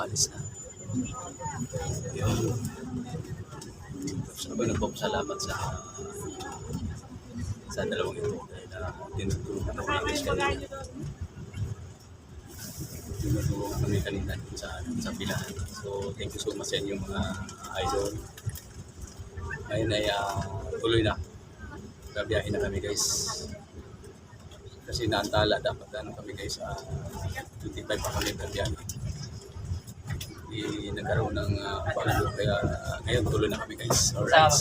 paalis na. Yun. Sabi nagpapasalamat sa dalawang ito dahil tinutulungan ako ng guys kanina. Tinutulungan kami kanina sa pilahan. So thank you so much sa inyo mga idol. Ngayon ay tuloy na. Gabiyahin na kami guys. Kasi naantala dapat kami guys 25 pa kami gabiyahin. Nagkaroon ng pagalo kaya ngayon tuloy na kami guys. Alright.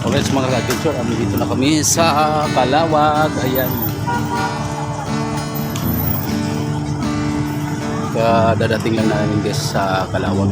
Okay, mga ka-adventure, dito na kami sa Calawag. Ayan. Dadating lang namin guys sa Calawag.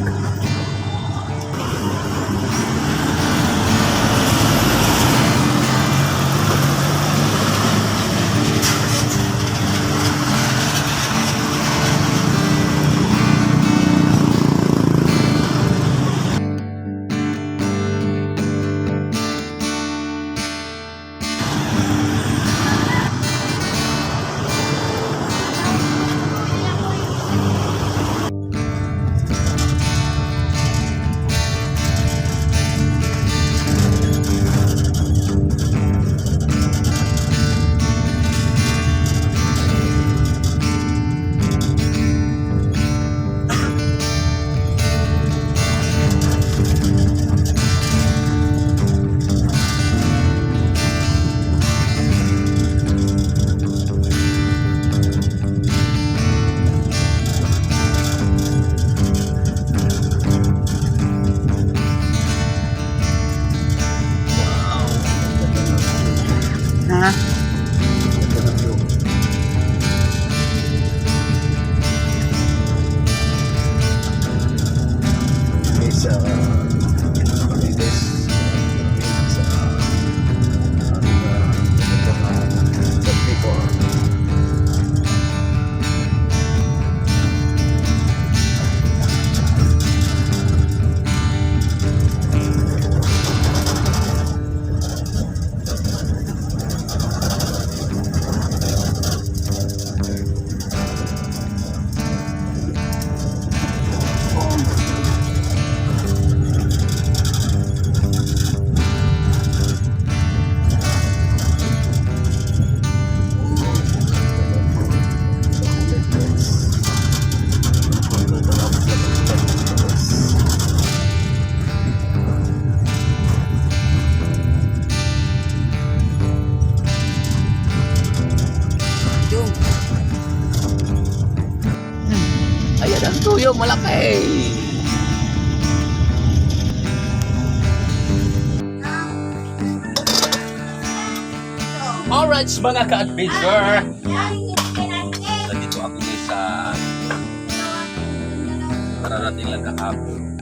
Ayan ang tuyo, malaki. Alright, mga ka-adventure. Nandito ako sa kararating lang kahapon.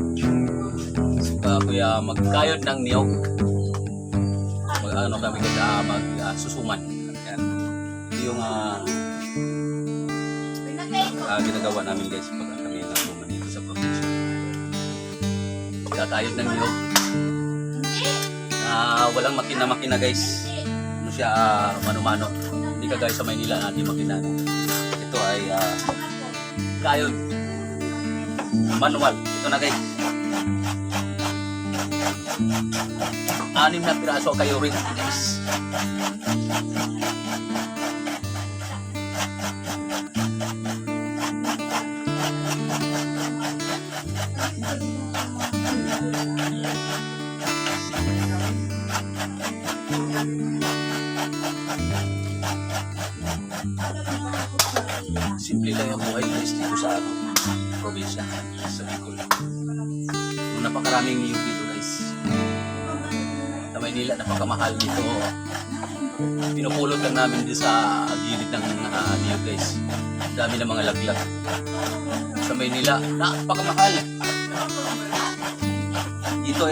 Kuya magkayod ng niyog. Mag-ano kami kasi magsusuman. Ayan. Ito yung ginagawa namin guys pag kami nasuman dito sa probinsya. Magkakayod ng niyog. Walang makina-makina guys. Ano siya, mano-mano. Hindi ka guys sa Maynila natin makina. Ito ay kayod. Manual. Ito na guys. 6 na piraso kayo rin guys. Simple lang yung buhay guys dito sa probinsya sa Bicol. Napakaraming niyog dito guys. Sa Maynila napakamahal dito. Pinupulot lang namin din sa gilid ng niyog guys. Dami ng mga laglag. Sa Maynila, napakamahal. Dito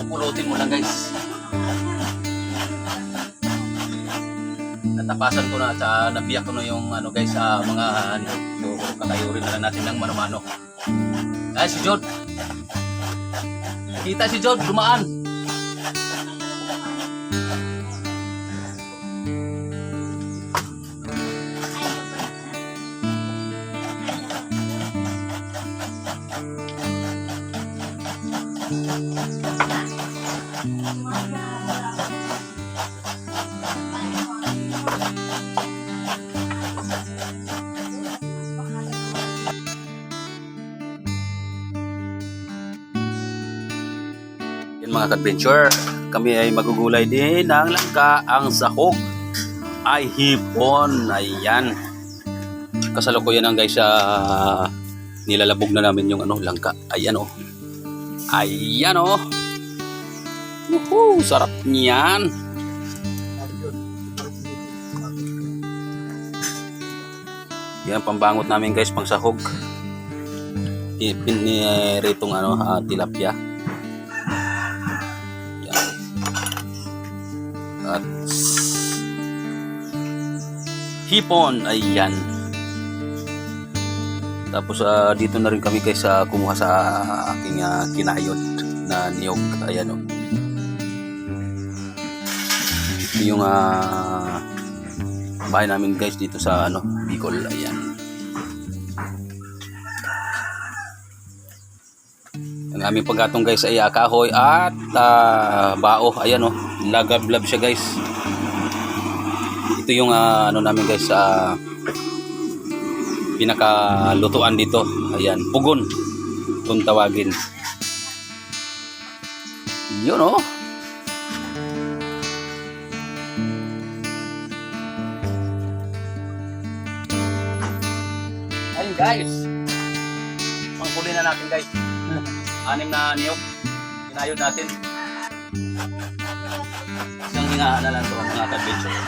pupulutin mo lang guys. Natapasan ko na at nabiyak ko na yung guys sa mga niyog. So kakayurin na lang natin ng mano-mano. Ay si Jod. Kita si Jod, dumaan. Mga ka-adventure, kami ay magugulay din ng langka. Ang sahog ay hipon. Ayan, kasalukuyan lang guys, nilalabog na namin yung langka. Ayan o, ayan o, sarap niyan. Yan pambangot namin guys, pang sahog. Ritong tilapia. At hipon, ayan. Tapos dito na rin kami guys kumuha sa aking kinayod na niyog. Ayan o. Ito yung bahay namin guys dito sa Bicol. Ayan. Ang aming pagkatong guys ay kahoy at bao. Ayan o, lagablab siya guys. Ito yung namin guys, pinakalutuan dito. Ayan, pugon kung tawagin. Yun o. Ayun guys, pangkuli na natin guys. 6 na niyog, kinayod natin. Isang hingaan na lang ito mga ka-adventure.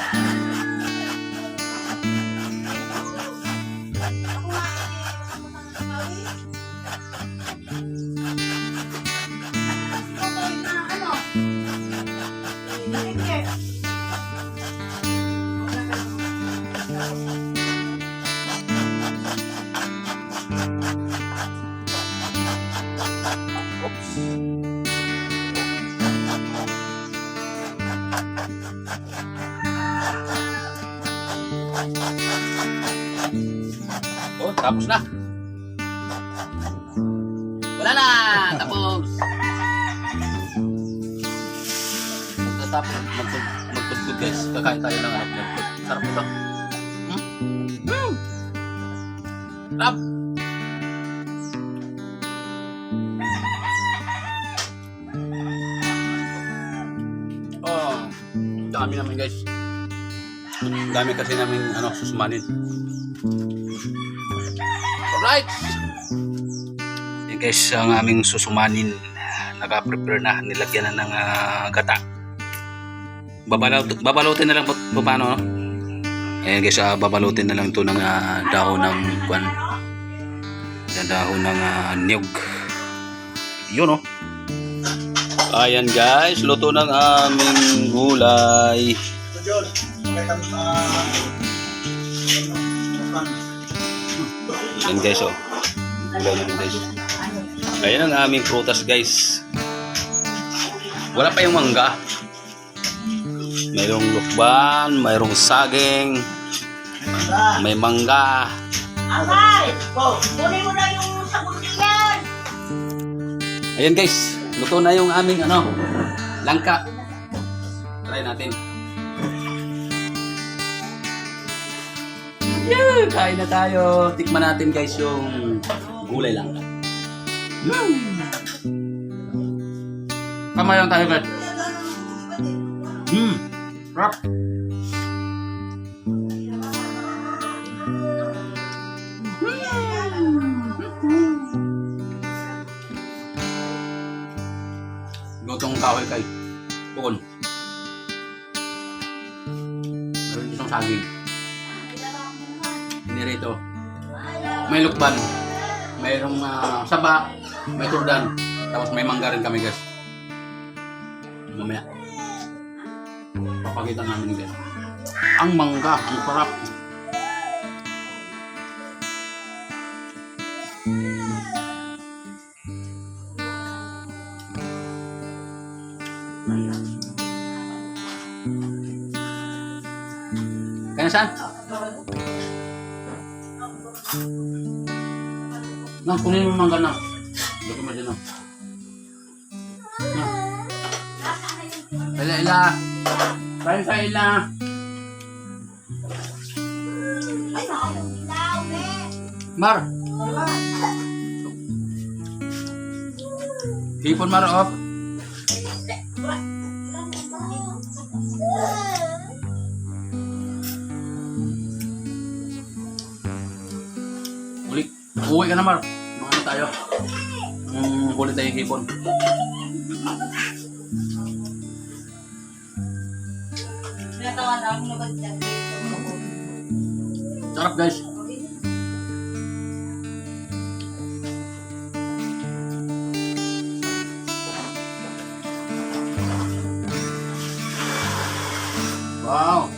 Oh, tapos na. Wala na, tapos. Tapos magtugtog guys. Kakain tayo ng magtugtog. Sarap ito. Sarap. Oh, dami namin guys. Dami kasi namin susmanin. Alright. Yan guys, ang aming susumanin. Naka-prepare na. Nilagyan na ng gata. Babalutin na lang paano. Ayan guys, babalutin na lang ito ng dahon ng dahon ng niyog. Yun o. Ayan guys, luto ng aming gulay. Ayan guys o. Gulay naman guys. Ayan ang aming prutas guys. Wala pa yung mangga. Mayroong lukban, mayroong saging, may mangga. Amay! Kunin mo na yung sagot yan! Ayan guys, luto na yung aming langka. Try natin. Yeah, kain na tayo. Tikman natin guys yung gulay langka. Tama lang tayo guys. Rap. Lutong kahoy kay Bukon. saging. Hindi rito. May lukban. Mayroong saba. May turdan. Tapos may mangga rin kami guys. Mamaya. Papakita namin guys. Ang mangga. Ang sarap. Kaya saan? Nang kunin mo mangga na. Lagyan mo dyan na. Ila. Kain sa ila. Mar. Hipon Mar off. Uwi ka na Mar. Mga tayo. Huli tayo yung hipon. Sarap guys. Wow.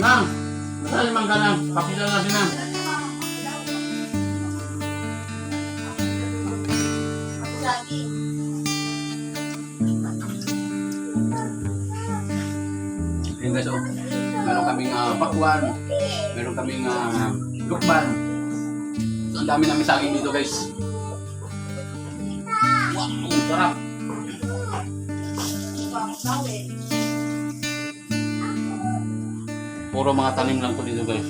Nang. Nasaan yung mangga nang? Pakita na si Nang. Ayan guys, oh. Meron kaming pakwan, meron kaming lukban. So, ang dami namin saging dito guys. Wow, ang sarap. Puro mga tanim lang to dito guys.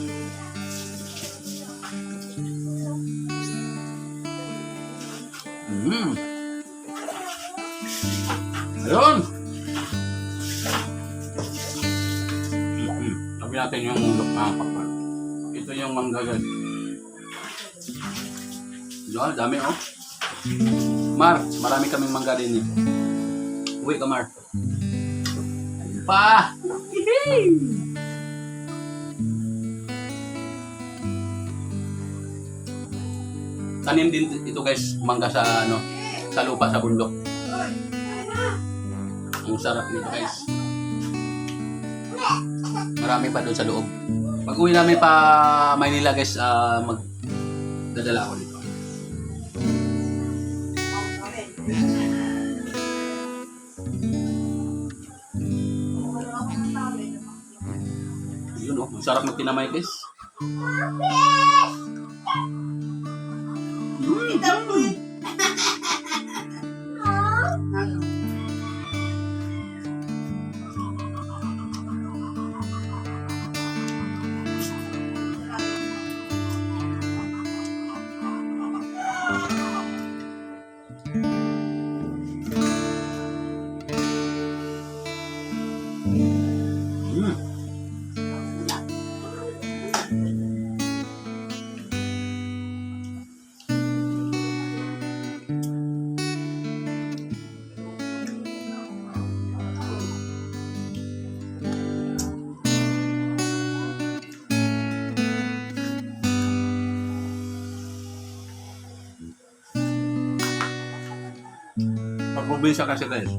Ayun! Sabi natin yung pakwan. Ito yung mangga guys. Diyan, dami oh. Mar, marami kaming mangga din eh. Uwi ka Mar. Ayun pa! Tanim din ito guys, mangga sa sa lupa sa bundok. Ang sarap nito guys. Marami pa doon sa loob. Pag uwi namin pa Maynila guys, magdadala ako dito. Yun oh, ang sarap magtinamay guys. Probinsya kasi guys.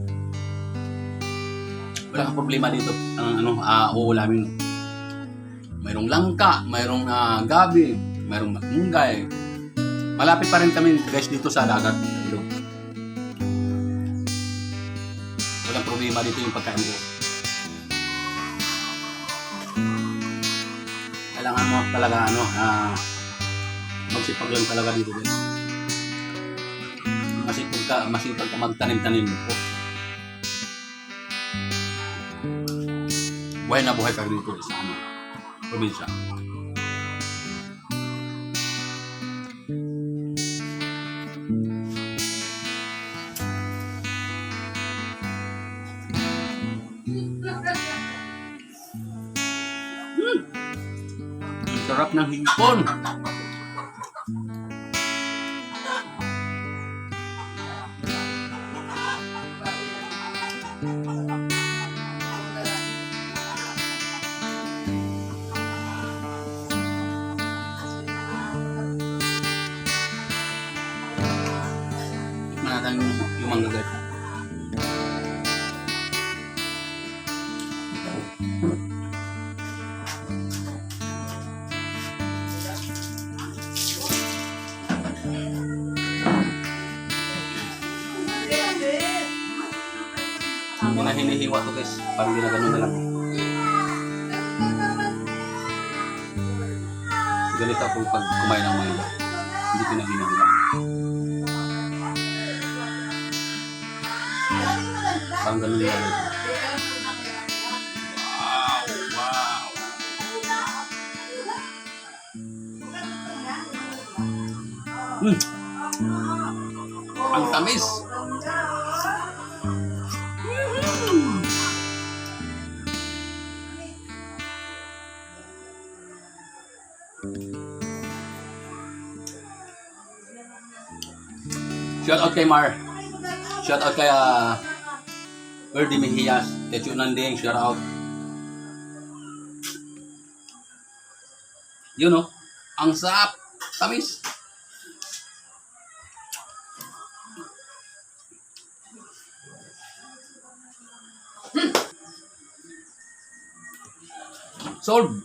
Wala kang problema dito. Uulamin. Mayroong langka, mayroong gabi, mayroong matmunggay. Malapit pa rin kami guys dito sa dagat. Walang problema dito yung pagkain ko. Kailangan mo talaga magsipag lang talaga dito guys. Masipag ka magtanim-tanim po. Buhay na buhay ka dito sa probinsya. Ang sarap ng hipon. lang yung mangga guys. Hindi na hinihiwa to guys. Parang ginagano na lang. Ganito ako pag kumain ng mangga. Hindi ko na hinihiwa. Parang ganun lang. Wow! Ang tamis! Shout out kay Mar. Shout out kay Erdi Mejias. Techo Nanding. Shout out. Yun o. Ang sarap. Tamis. Solve.